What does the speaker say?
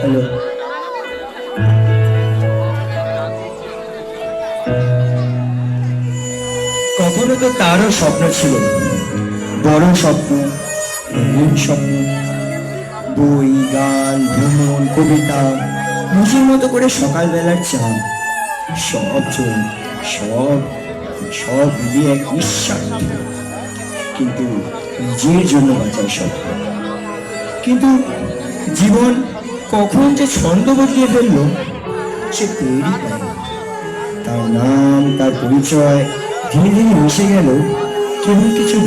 Hello. কখনো তো তারও স্বপ্ন ছিল, বড় স্বপ্ন, রঙিন স্বপ্ন, বই, গান, ভ্রমণ, কবিতা, নিজের মতো করে সকালবেলার চা, সব সব সব মিলিয়ে এক নিঃস্বার্থ, কিন্তু নিজের জন্য বাঁচার স্বপ্ন। কিন্তু জীবন কখন যে ছন্দ বদলিয়ে ফেললো সে টেরই পায়নি। তার নাম, তার পরিচয় ধীরে ধীরে মিশে গেল কেবল কিছু